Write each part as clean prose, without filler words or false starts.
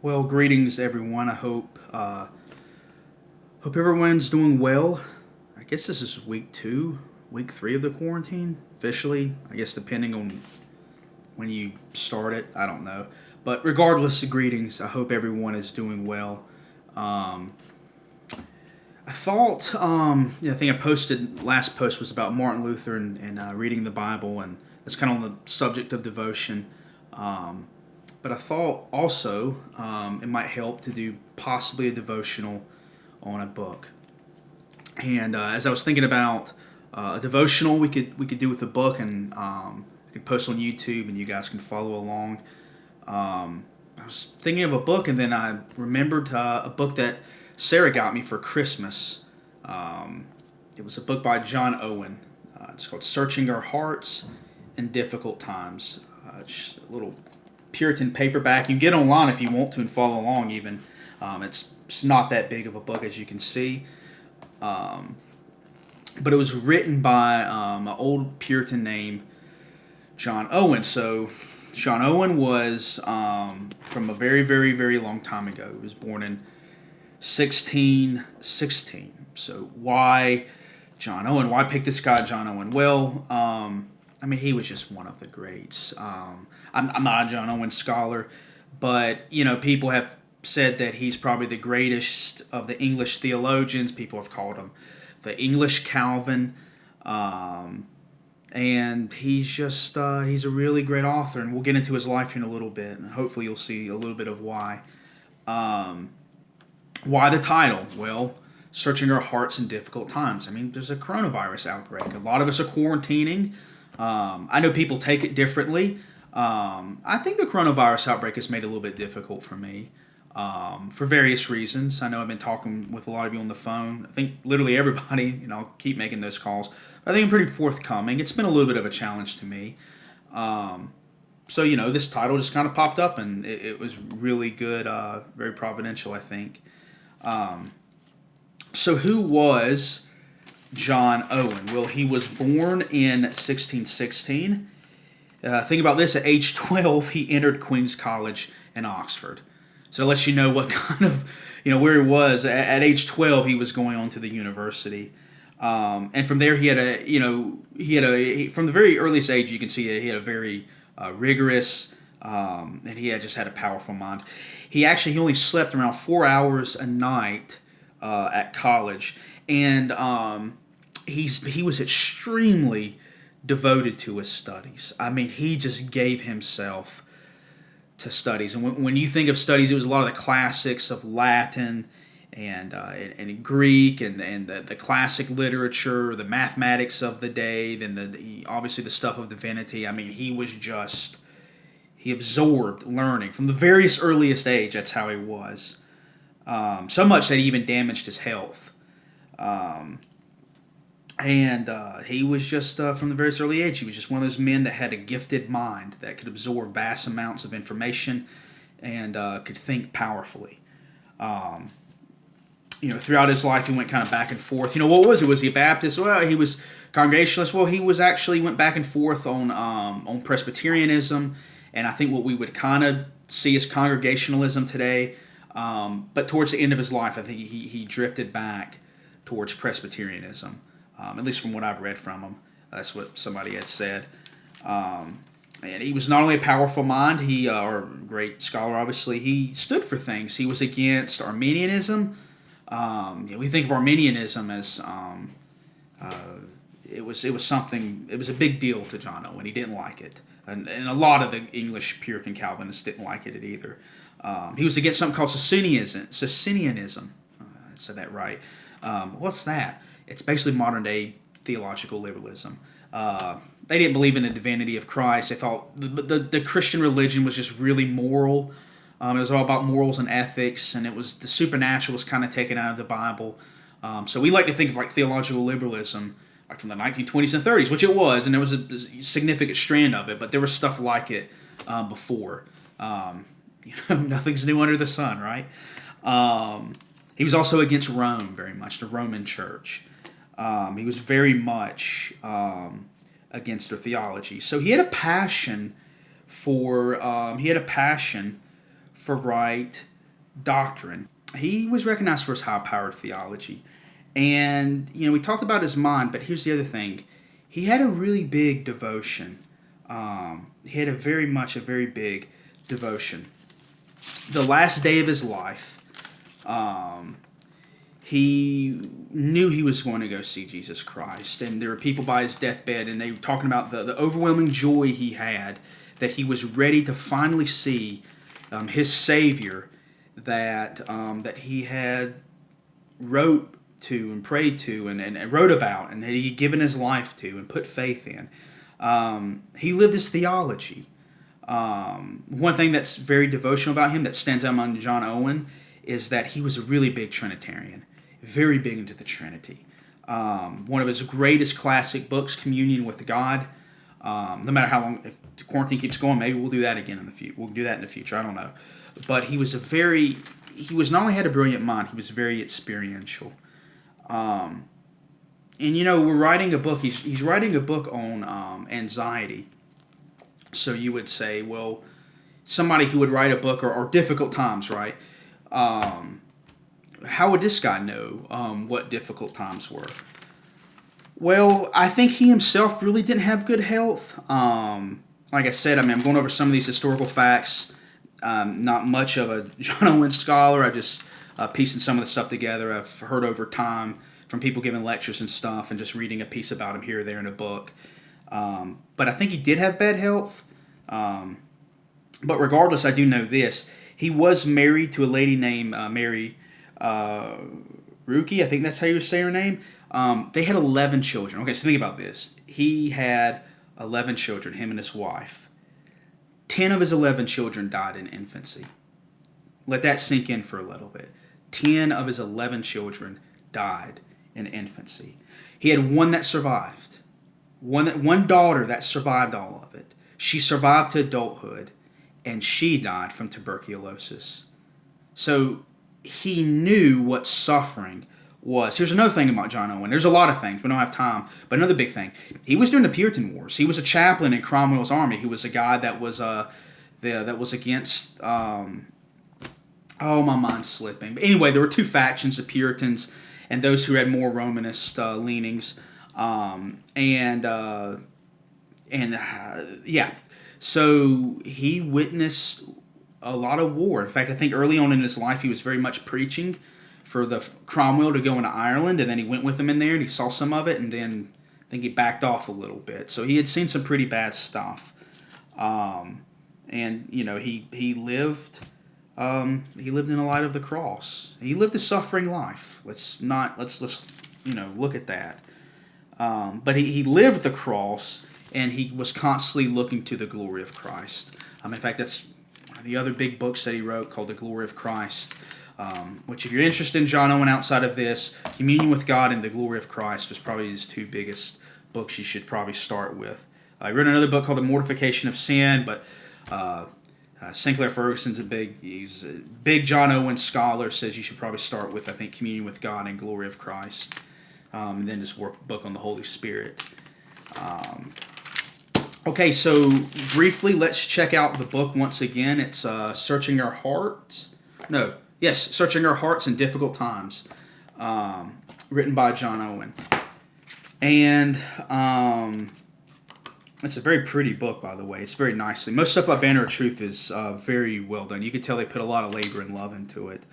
Well, greetings everyone. I hope everyone's doing well. I guess this is week 2, week 3 of the quarantine officially. I guess depending on when you start it, I don't know. But regardless of greetings, I hope everyone is doing well. Um, I thought, I think I posted last post was about Martin Luther and reading the Bible, and that's kind of on the subject of devotion. Um, but I thought also it might help to do possibly a devotional on a book. And as I was thinking about a devotional, we could do with a book, and I could post on YouTube, and you guys can follow along. I was thinking of a book, and then I remembered a book that Sarah got me for Christmas. Um, it was a book by John Owen. It's called "Searching Our Hearts in Difficult Times." It's a little Puritan paperback. You can get online if you want to and follow along. Even it's not that big of a book as you can see. Um, but it was written by an old Puritan named John Owen. So John Owen was from a very, very, very long time ago. He was born in 1616. So why John Owen? Why pick this guy, John Owen? Well, I mean, he was just one of the greats. I'm not a John Owen scholar, but people have said that he's probably the greatest of the English theologians. People have called him the English Calvin. And he's a really great author, and we'll get into his life here in a little bit, and hopefully you'll see a little bit of why. Um, why the title? Well, searching our hearts in difficult times. I mean, there's a coronavirus outbreak. A lot of us are quarantining. I know people take it differently. I think the coronavirus outbreak has made it a little bit difficult for me for various reasons. I know I've been talking with a lot of you on the phone. I think literally everybody, I'll keep making those calls. I think I'm pretty forthcoming. It's been a little bit of a challenge to me. So, this title just kind of popped up, and it was really good, very providential, I think. So, who was John Owen? Well, he was born in 1616. Think about this: at age 12, he entered Queen's College in Oxford. So, it lets you know what kind of, where he was. At age 12, he was going on to the university. And from there, from the very earliest age, you can see he had a very rigorous, and he had just had a powerful mind. He only slept around 4 hours a night at college, and he was extremely devoted to his studies. I mean, he just gave himself to studies. And when you think of studies, it was a lot of the classics of Latin and Greek and the classic literature, the mathematics of the day, then obviously the stuff of divinity. I mean, he absorbed learning from the various earliest age. That's how he was. So much that he even damaged his health. And he was just, from the very early age, he was just one of those men that had a gifted mind that could absorb vast amounts of information and could think powerfully. Throughout his life, he went kind of back and forth. What was it? Was he a Baptist? Well, he was Congregationalist. Well, he was actually went back and forth on Presbyterianism, and I think what we would kind of see as Congregationalism today. But towards the end of his life, I think he drifted back towards Presbyterianism, at least from what I've read from him. That's what somebody had said. And he was not only a powerful mind, or a great scholar, obviously, he stood for things. He was against Arminianism. We think of Arminianism as it was something. It was a big deal to John Owen. He didn't like it, and a lot of the English Puritan Calvinists didn't like it either. He was against something called Socinianism. I said that right. What's that? It's basically modern day theological liberalism. They didn't believe in the divinity of Christ. They thought the Christian religion was just really moral. It was all about morals and ethics, and the supernatural was kind of taken out of the Bible. So we like to think of like theological liberalism, like from the 1920s and 30s, which it was, and there was a significant strand of it, but there was stuff like it before. Nothing's new under the sun, right? He was also against Rome very much, the Roman Church. He was very much against their theology. So he had a passion for for right doctrine. He was recognized for his high-powered theology. And, we talked about his mind, but here's the other thing. He had a really big devotion. He had a very big devotion. The last day of his life, he knew he was going to go see Jesus Christ. And there were people by his deathbed, and they were talking about the overwhelming joy he had, that he was ready to finally see his Savior that he had wrote to and prayed to and wrote about, and that he had given his life to and put faith in. He lived his theology. One thing that's very devotional about him that stands out among John Owen is that he was a really big Trinitarian, very big into the Trinity. One of his greatest classic books, Communion with God. No matter how long, if the quarantine keeps going, maybe we'll do that again in the future. We'll do that in the future. I don't know. But he was not only had a brilliant mind, he was very experiential. And we're writing a book. He's writing a book on anxiety. So you would say, well, somebody who would write a book or difficult times, right? How would this guy know what difficult times were? Well, I think he himself really didn't have good health. Like I said, I'm going over some of these historical facts. Not much of a John Owen scholar. I just piecing some of the stuff together. I've heard over time from people giving lectures and stuff, and just reading a piece about him here or there in a book. But I think he did have bad health. But regardless, I do know this. He was married to a lady named Mary Ruki. I think that's how you say her name. They had 11 children. Okay, so think about this. He had 11 children, him and his wife. 10 of his 11 children died in infancy. Let that sink in for a little bit. 10 of his 11 children died in infancy. He had one that survived. One daughter that survived all of it. She survived to adulthood, and she died from tuberculosis. So he knew what suffering was. Here's another thing about John Owen. There's a lot of things. We don't have time. But another big thing. He was during the Puritan Wars. He was a chaplain in Cromwell's army. He was a guy that was against... my mind's slipping. But anyway, there were two factions, the Puritans and those who had more Romanist leanings. So he witnessed a lot of war. In fact, I think early on in his life, he was very much preaching for the Cromwell to go into Ireland, and then he went with him in there, and he saw some of it, and then I think he backed off a little bit. So he had seen some pretty bad stuff. He lived in the light of the cross. He lived a suffering life. Let's look at that. But he lived the cross, and he was constantly looking to the glory of Christ. In fact, that's one of the other big books that he wrote called The Glory of Christ, which if you're interested in John Owen outside of this, Communion with God and The Glory of Christ is probably his two biggest books you should probably start with. He wrote another book called The Mortification of Sin, but Sinclair Ferguson's a big John Owen scholar, says you should probably start with, I think, Communion with God and Glory of Christ, and then his book on the Holy Spirit. Okay, so briefly, let's check out the book once again. It's Searching Our Hearts. Searching Our Hearts in Difficult Times, written by John Owen. And it's a very pretty book, by the way. It's very nicely. Most stuff about Banner of Truth is very well done. You can tell they put a lot of labor and love into it.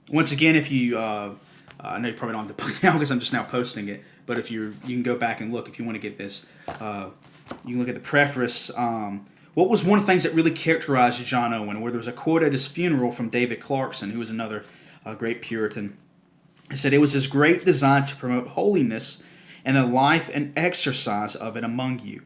Once again, if you... I know you probably don't have the book now because I'm just now posting it, but if you can go back and look if you want to get this. You can look at the preface. What was one of the things that really characterized John Owen, where there was a quote at his funeral from David Clarkson, who was another great Puritan. He said, "It was his great design to promote holiness and the life and exercise of it among you.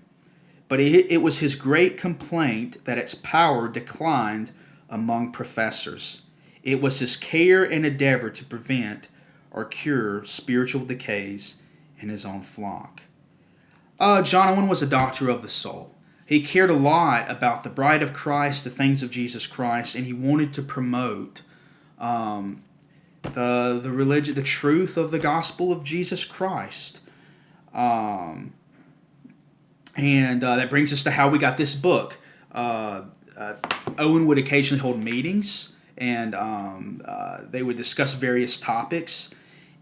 But it was his great complaint that its power declined among professors. It was his care and endeavor to prevent or cure spiritual decays in his own flock." John Owen was a doctor of the soul. He cared a lot about the bride of Christ, the things of Jesus Christ, and he wanted to promote the religion, the truth of the gospel of Jesus Christ. And that brings us to how we got this book. Owen would occasionally hold meetings, and they would discuss various topics.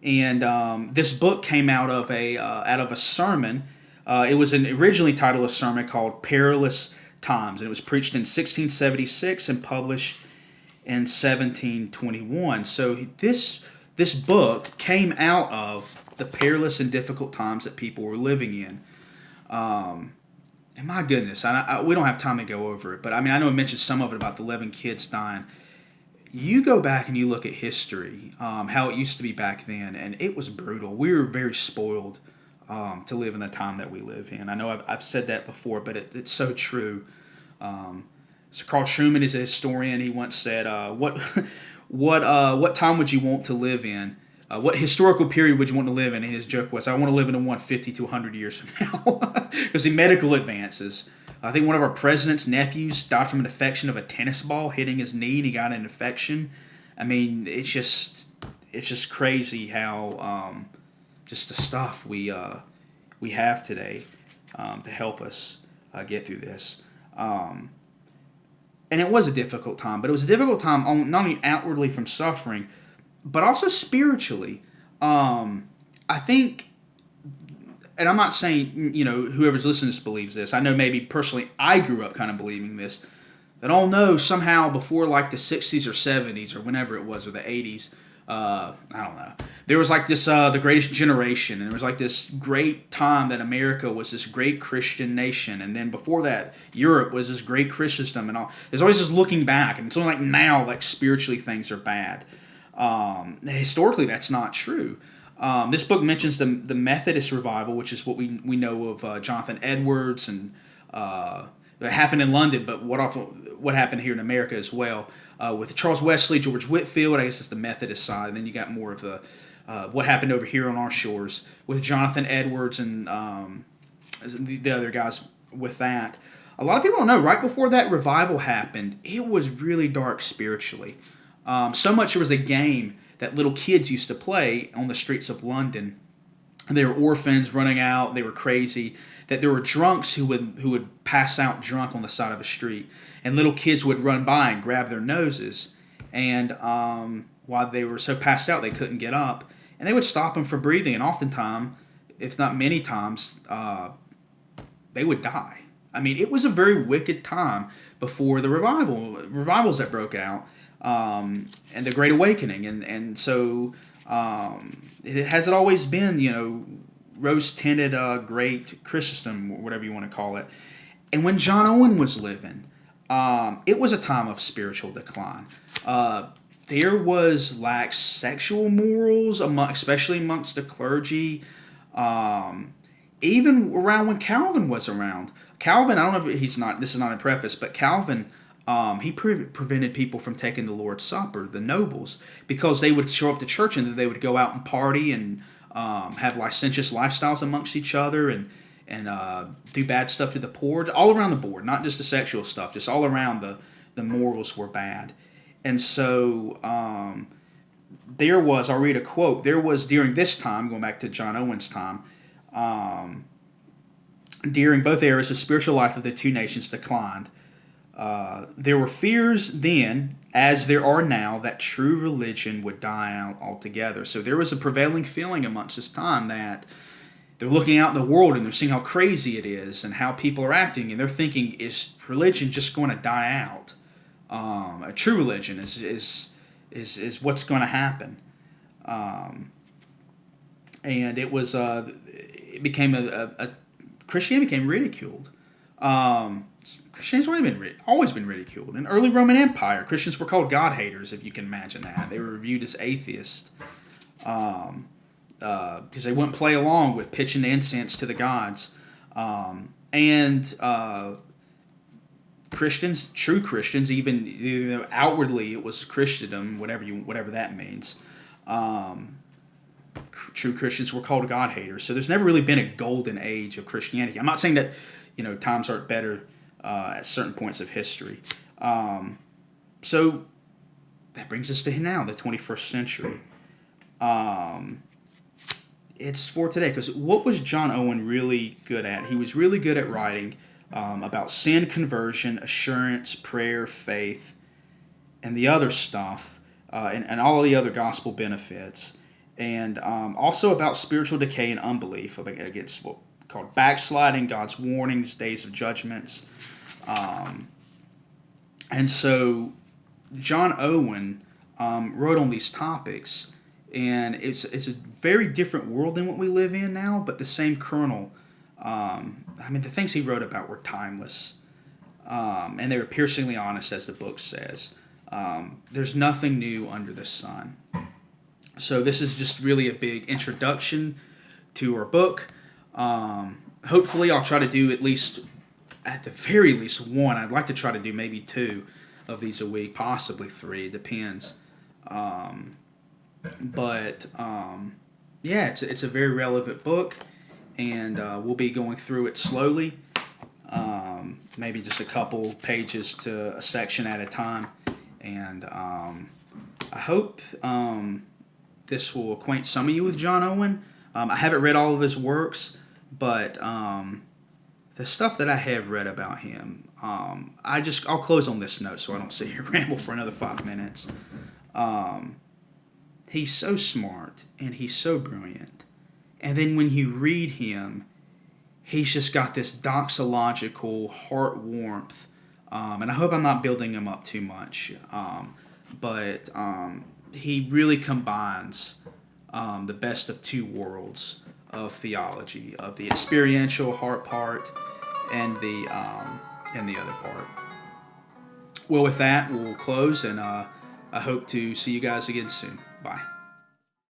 And this book came out of a sermon. It was originally titled a sermon called "Perilous Times," and it was preached in 1676 and published in 1721. So this book came out of the perilous and difficult times that people were living in. And my goodness, we don't have time to go over it, but I mean, I know I mentioned some of it about the 11 kids dying. You go back and you look at history, how it used to be back then, and it was brutal. We were very spoiled to live in the time that we live in. I know I've said that before, but it's so true. So Carl Truman is a historian. He once said, what time would you want to live in? What historical period would you want to live in? And his joke was, I want to live in a 150 to 100 years from now. Because the medical advances. I think one of our president's nephews died from an infection of a tennis ball hitting his knee, and he got an infection. I mean, it's just crazy how just the stuff we have today to help us get through this. And it was a difficult time, but it was a difficult time not only outwardly from suffering, but also spiritually. I think, and I'm not saying, whoever's listening to this believes this. I know maybe personally I grew up kind of believing this, that, oh no, somehow before like the 60s or 70s or whenever it was, or the 80s, I don't know, there was like this, the greatest generation, and there was like this great time that America was this great Christian nation, and then before that, Europe was this great Christendom and all. There's always this looking back, and it's only like now, like spiritually things are bad. Historically, that's not true. This book mentions the Methodist revival, which is what we know of Jonathan Edwards, and it happened in London, but what happened here in America as well, with Charles Wesley, George Whitefield. I guess it's the Methodist side. And then you got more of the what happened over here on our shores with Jonathan Edwards and the other guys with that. A lot of people don't know, right before that revival happened, it was really dark spiritually. So much there was a game that little kids used to play on the streets of London. They were orphans running out. They were crazy. That there were drunks who would pass out drunk on the side of a street, and little kids would run by and grab their noses, and while they were so passed out they couldn't get up, and they would stop them from breathing, and oftentimes, if not many times, they would die. I mean, it was a very wicked time before the revivals that broke out. And the Great Awakening, and so it has always been, rose-tinted great Christendom, or whatever you want to call it. And when John Owen was living, it was a time of spiritual decline. There was lax sexual morals, especially amongst the clergy. Even around when Calvin was around. Calvin, I don't know if this is not a preface, but Calvin, he prevented people from taking the Lord's Supper, the nobles, because they would show up to church and then they would go out and party and have licentious lifestyles amongst each other and do bad stuff to the poor, all around the board, not just the sexual stuff, just all around the morals were bad. And so I'll read a quote, there was during this time, going back to John Owen's time, during both eras, the spiritual life of the two nations declined. There were fears then, as there are now, that true religion would die out altogether. So there was a prevailing feeling amongst this time that they're looking out in the world and they're seeing how crazy it is and how people are acting, and they're thinking, is religion just going to die out? A true religion is what's going to happen. And it was it became Christianity became ridiculed. Christianity's always been ridiculed. In early Roman Empire, Christians were called God-haters, if you can imagine that. They were viewed as atheists because they wouldn't play along with pitching the incense to the gods. Christians, true Christians, even outwardly it was Christendom, whatever that means. True Christians were called God-haters. So there's never really been a golden age of Christianity. I'm not saying that times aren't better at certain points of history. So that brings us to now, the 21st century. It's for today, because what was John Owen really good at? He was really good at writing. about sin, conversion, assurance, prayer, faith, and the other stuff, and all the other gospel benefits, and also about spiritual decay and unbelief against what called backsliding, God's warnings, days of judgments, and so John Owen wrote on these topics, and it's a very different world than what we live in now, but the same kernel. The things he wrote about were timeless, and they were piercingly honest, as the book says. There's nothing new under the sun. So this is just really a big introduction to our book. Hopefully I'll try to do at the very least one. I'd like to try to do maybe 2 of these a week, possibly 3. It depends. It's a very relevant book, and we'll be going through it slowly. Maybe just a couple pages to a section at a time. And I hope this will acquaint some of you with John Owen. I haven't read all of his works, but the stuff that I have read about him, I'll close on this note so I don't sit here and ramble for another 5 minutes. He's so smart and he's so brilliant. And then when you read him, he's just got this doxological heart warmth. And I hope I'm not building him up too much. But he really combines the best of 2 worlds of theology, of the experiential heart part and the other part. Well, with that, we'll close, and I hope to see you guys again soon. Bye.